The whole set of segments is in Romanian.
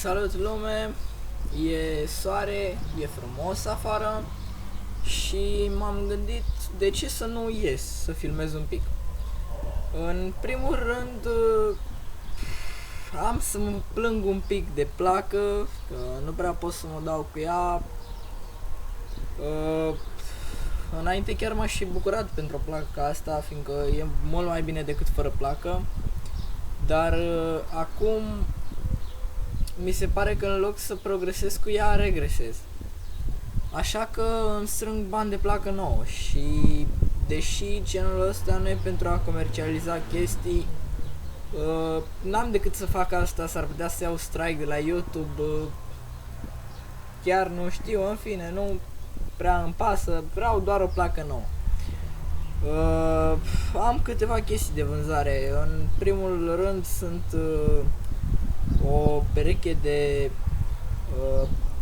Salut lume, e soare, e frumos afară și m-am gândit de ce să nu ies să filmez un pic. În primul rând am să mă plâng un pic de placă, că nu prea pot să mă dau cu ea. Înainte chiar m-aș fi bucurat pentru o placă ca asta, fiindcă e mult mai bine decât fără placă. Dar acum mi se pare că în loc să progresez cu ea, regresez. Așa că îmi strâng bani de placă nouă și deși channelul ăsta nu e pentru a comercializa chestii, n-am decât să fac asta, s-ar putea să iau strike de la YouTube, chiar nu știu, în fine, nu prea îmi pasă, vreau doar o placă nouă. Am câteva chestii de vânzare. În primul rând sunt o pereche de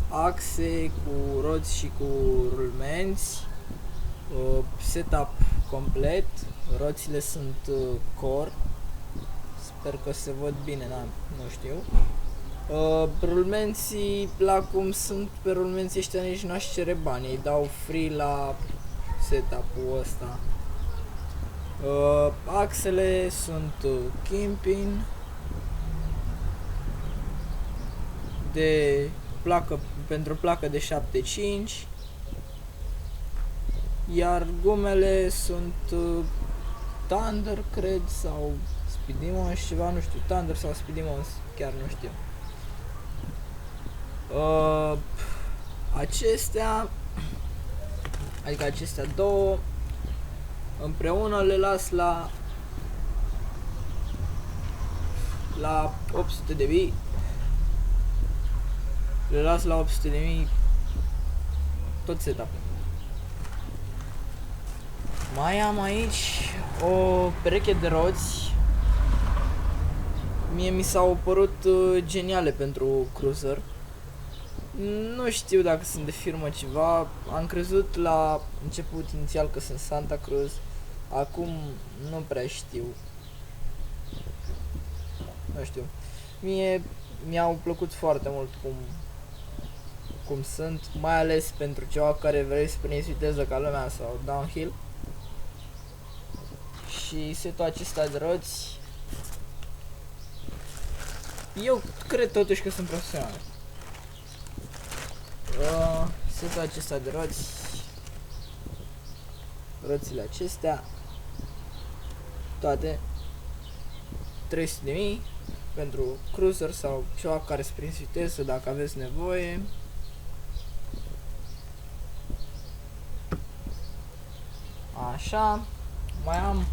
axe cu roți și cu rulmenți, setup complet, roțile sunt core, sper că se văd bine, nu știu. Rulmenții, la cum sunt pe rulmenții ăștia, nici n-aș cere bani, îi dau free la setup-ul ăsta. Axele sunt Kingpin de placă, pentru placă de 7.5, iar gumele sunt Thunder, cred, sau Speedimons, ceva, nu știu, Thunder sau Speedimons, chiar nu știu. Acestea, adică acestea două, împreună le las la 800.000. Le las la 800.000 tot setup. Mai am aici o pereche de roți. Mie mi s-au părut geniale pentru cruiser. Nu știu dacă sunt de firmă ceva. Am crezut la început inițial că sunt Santa Cruz. Acum nu prea știu. Nu știu. Mie mi-au plăcut foarte mult cum sunt, mai ales pentru ceva care vrei să prinzi viteză ca lumea sau downhill. Și setul acesta de roți, eu cred totuși că sunt profesional. Setul acesta de roți, roțile acestea, toate 300.000 pentru cruiser sau ceva care să prinzi viteză dacă aveți nevoie. Așa, mai am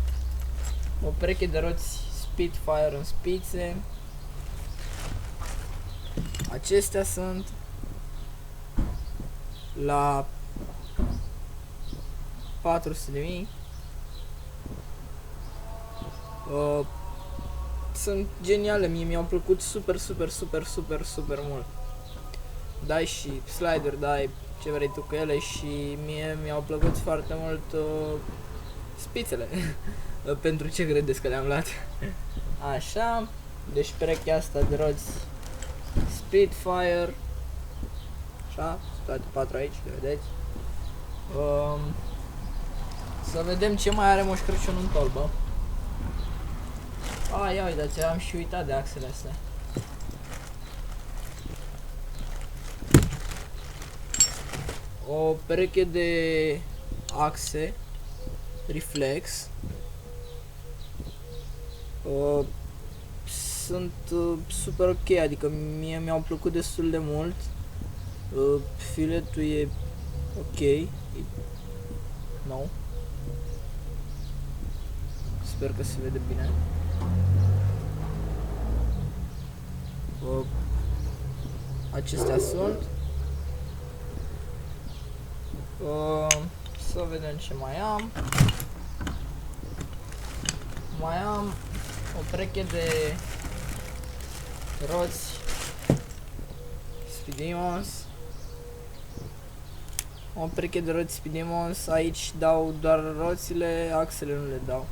o pereche de roți Spitfire în spițe. Acestea sunt la 400.000. Sunt geniale, mie mi-au plăcut super mult. Dai și slider, dai ce vrei tu cu ele și mie mi-au plăcut foarte mult spițele. Pentru ce credeți că le-am luat? Așa, deci perechea asta de roți Spitfire. Așa, toate patru aici, le vedeți. Să vedem ce mai are Moș Crăciun în torbă. Ia uitați, am și uitat de axele astea. O pereche de axe reflex. Sunt super ok, adică mie mi-au plăcut destul de mult. Filetul e ok. No. Sper că se vede bine. Acestea sunt. Să vedem ce mai am. Mai am o pereche de roți Speedimons. O pereche de roți Speedimons. Aici dau doar roțile, axele nu le dau.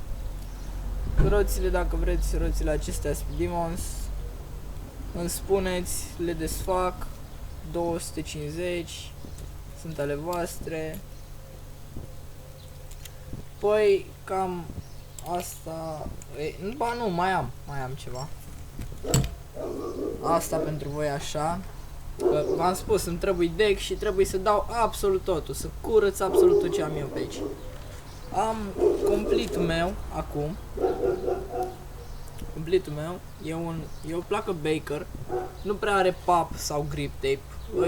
Roțile, dacă vreți, roțile acestea Speedimons îmi spuneți, le desfac, 250, sunt ale voastre. Păi cam asta, ba nu, mai am ceva. Asta pentru voi așa. V-am spus, îmi trebuie deck și trebuie să dau absolut totul, să curăț absolut tot ce am eu pe aici. Am completul meu acum. Completul meu e o placă Baker. Nu prea are pap sau grip tape.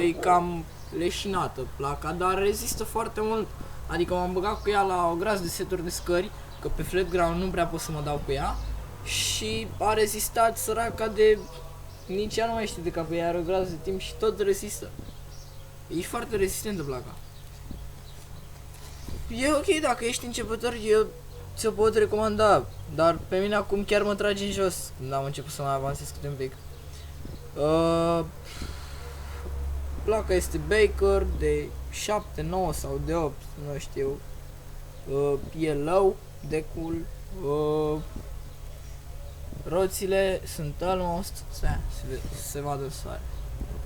E cam leșinată placa, dar rezistă foarte mult. Adică m-am băgat cu ea la o grămadă de seturi de scări, că pe flat ground nu prea pot să mă dau cu ea. Și a rezistat săraca de... Nici ea nu mai știe de capul, ea are o grămadă de timp și tot rezistă. E foarte rezistentă placa. E ok dacă ești începător, eu ți-o pot recomanda, dar pe mine acum chiar mă trage în jos când am început să mai avansez câte un pic. Placa este Baker de 7, 9 sau de 8, nu știu. E low, decul. Roțile sunt almost, se vadă în soare.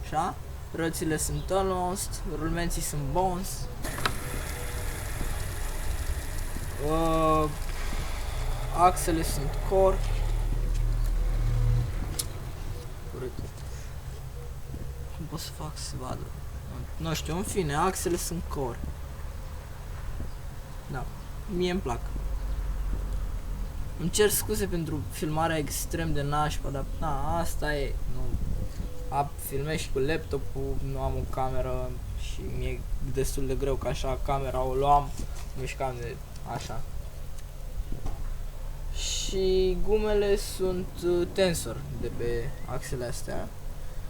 Așa? Roțile sunt almost, rulmenții sunt bones. Axele sunt core. Cum pot să fac să se vadă? Nu știu, în fine, axele sunt core. Da, mie îmi plac. Îmi cer scuze pentru filmarea extrem de nașpa, dar na, asta e. Nu, filmez și cu laptopul, nu am o cameră și mi-e destul de greu, că așa camera o luam, mișcam de așa. Și gumele sunt Tensor de pe axele astea.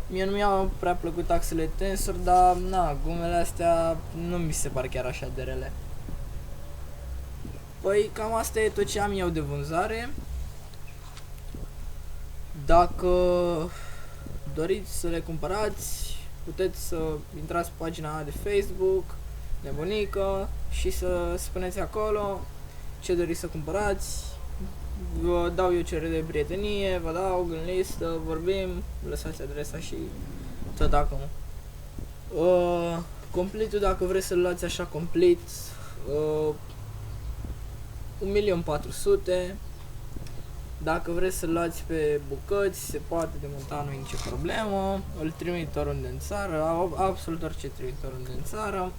Mie nu mi-au prea plăcut axele Tensor, dar na, gumele astea nu mi se par chiar așa de rele. Păi cam asta e tot ce am eu de vânzare. Dacă doriți să le cumpărați, puteți să intrați pe pagina mea de Facebook, Nebunică, și să spuneți acolo ce doriți să cumpărați. Vă dau eu cerere de prietenie, vă dau în listă, vorbim, lăsați adresa și tot acum. Completul, dacă vreți să-l luați așa complet, 1.400.000. Dacă vreți să-l luați pe bucăți, se poate demonta, nu e nicio problemă. Îl trimit oriunde în țară, absolut orice trimit oriunde în țară.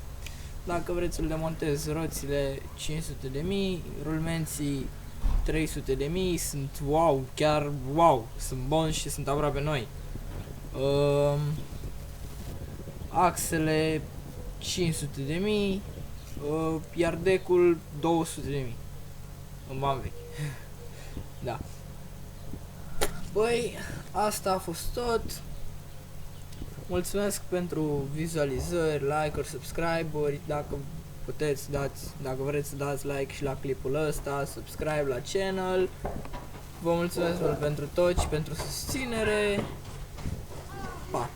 Dacă vreți să-l demontez, roțile 500.000, rulmenții 300.000, sunt wow, chiar wow, sunt buni și sunt aproape noi. Axele 500.000, iar decul 200.000 în bani vechi. Da. Păi, asta a fost tot. Mulțumesc pentru vizualizări, like-uri, subscribe-uri. Dacă puteți dați, dacă vreți să dați like și la clipul ăsta, subscribe la channel. Vă mulțumesc mult pentru tot și pentru susținere. Pa!